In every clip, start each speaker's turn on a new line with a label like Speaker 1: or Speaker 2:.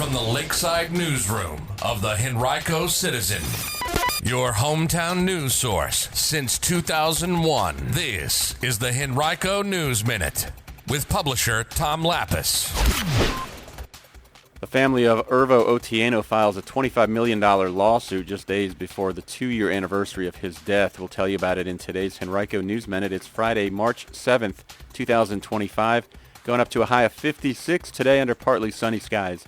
Speaker 1: from the Lakeside Newsroom of the Henrico Citizen, your hometown news source since 2001. This is the Henrico News Minute with publisher Tom Lapis.
Speaker 2: The family of Irvo Otieno files a $25 million lawsuit just days before the 2-year anniversary of his death. We'll tell you about it in today's Henrico News Minute. It's Friday, March 7th, 2025, going up to a high of 56 today under partly sunny skies.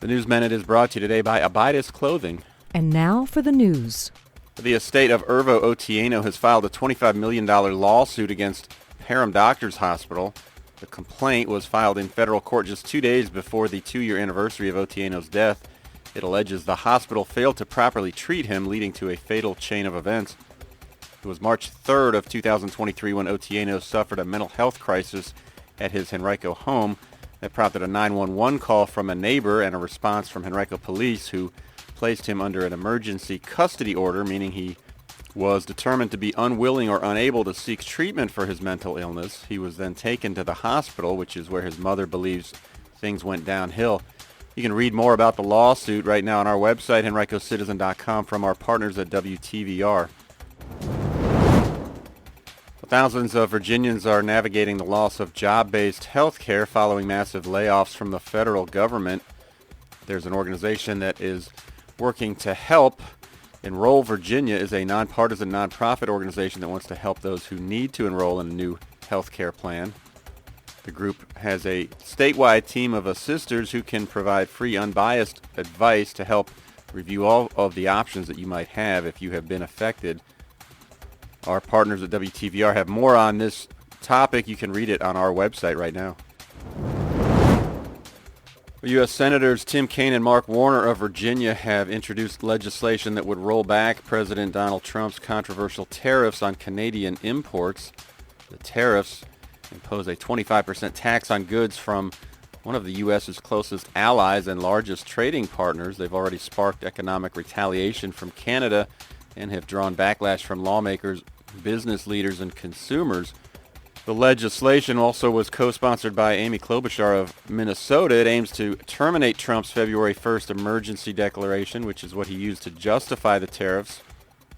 Speaker 2: The News Minute is brought to you today by Abydis Clothing.
Speaker 3: And now for the news.
Speaker 2: The estate of Irvo Otieno has filed a $25 million lawsuit against Parham Doctors Hospital. The complaint was filed in federal court just 2 days before the 2-year anniversary of Otieno's death. It alleges the hospital failed to properly treat him, leading to a fatal chain of events. It was March 3rd of 2023 when Otieno suffered a mental health crisis at his Henrico home that prompted a 911 call from a neighbor and a response from Henrico police, who placed him under an emergency custody order, meaning he was determined to be unwilling or unable to seek treatment for his mental illness. He was then taken to the hospital, which is where his mother believes things went downhill. You can read more about the lawsuit right now on our website, henricocitizen.com, from our partners at WTVR. Thousands of Virginians are navigating the loss of job-based health care following massive layoffs from the federal government. There's an organization that is working to help. Enroll Virginia is a nonpartisan nonprofit organization that wants to help those who need to enroll in a new health care plan. The group has a statewide team of assisters who can provide free, unbiased advice to help review all of the options that you might have if you have been affected. Our partners at WTVR have more on this topic. You can read it on our website right now. U.S. Senators Tim Kaine and Mark Warner of Virginia have introduced legislation that would roll back President Donald Trump's controversial tariffs on Canadian imports. The tariffs impose a 25% tax on goods from one of the U.S.'s closest allies and largest trading partners. They've already sparked economic retaliation from Canada and have drawn backlash from lawmakers, business leaders, and consumers. The legislation also was co-sponsored by Amy Klobuchar of Minnesota. It aims to terminate Trump's February 1st emergency declaration, which is what he used to justify the tariffs.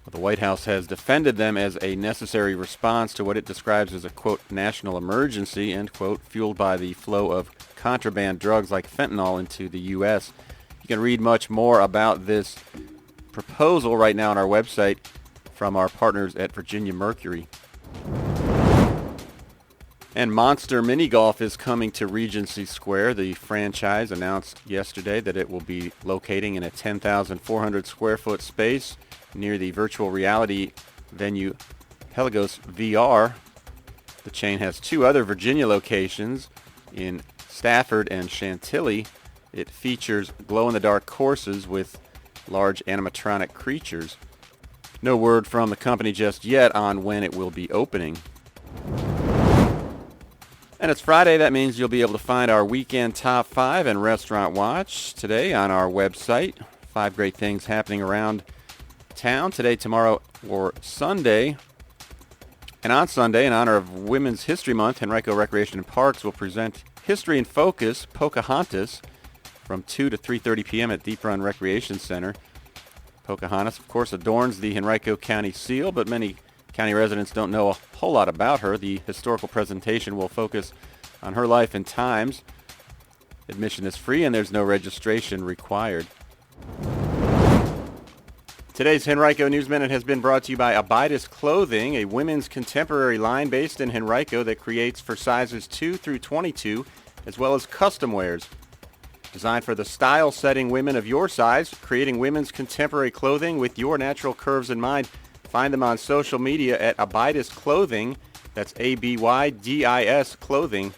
Speaker 2: The White House has defended them as a necessary response to what it describes as a, quote, national emergency, end quote, fueled by the flow of contraband drugs like fentanyl into the U.S. You can read much more about this proposal right now on our website from our partners at Virginia Mercury. And Monster Mini Golf is coming to Regency Square. The franchise announced yesterday that it will be locating in a 10,400 square foot space near the virtual reality venue Pelagos VR. The chain has 2 other Virginia locations in Stafford and Chantilly. It features glow-in-the-dark courses with large animatronic creatures. No word from the company just yet on when it will be opening. And it's Friday. That means you'll be able to find our weekend top 5 and restaurant watch today on our website. 5 great things happening around town today, tomorrow, or Sunday. And on Sunday, in honor of Women's History Month, Henrico Recreation and Parks will present History in Focus, Pocahontas, from 2 to 3:30 p.m. at Deep Run Recreation Center. Pocahontas, of course, adorns the Henrico County seal, but many county residents don't know a whole lot about her. The historical presentation will focus on her life and times. Admission is free and there's no registration required. Today's Henrico News Minute has been brought to you by Abydis Clothing, a women's contemporary line based in Henrico that creates for sizes 2 through 22, as well as custom wears. Designed for the style-setting women of your size, creating women's contemporary clothing with your natural curves in mind. Find them on social media at Abydis Clothing. That's ABYDIS Clothing.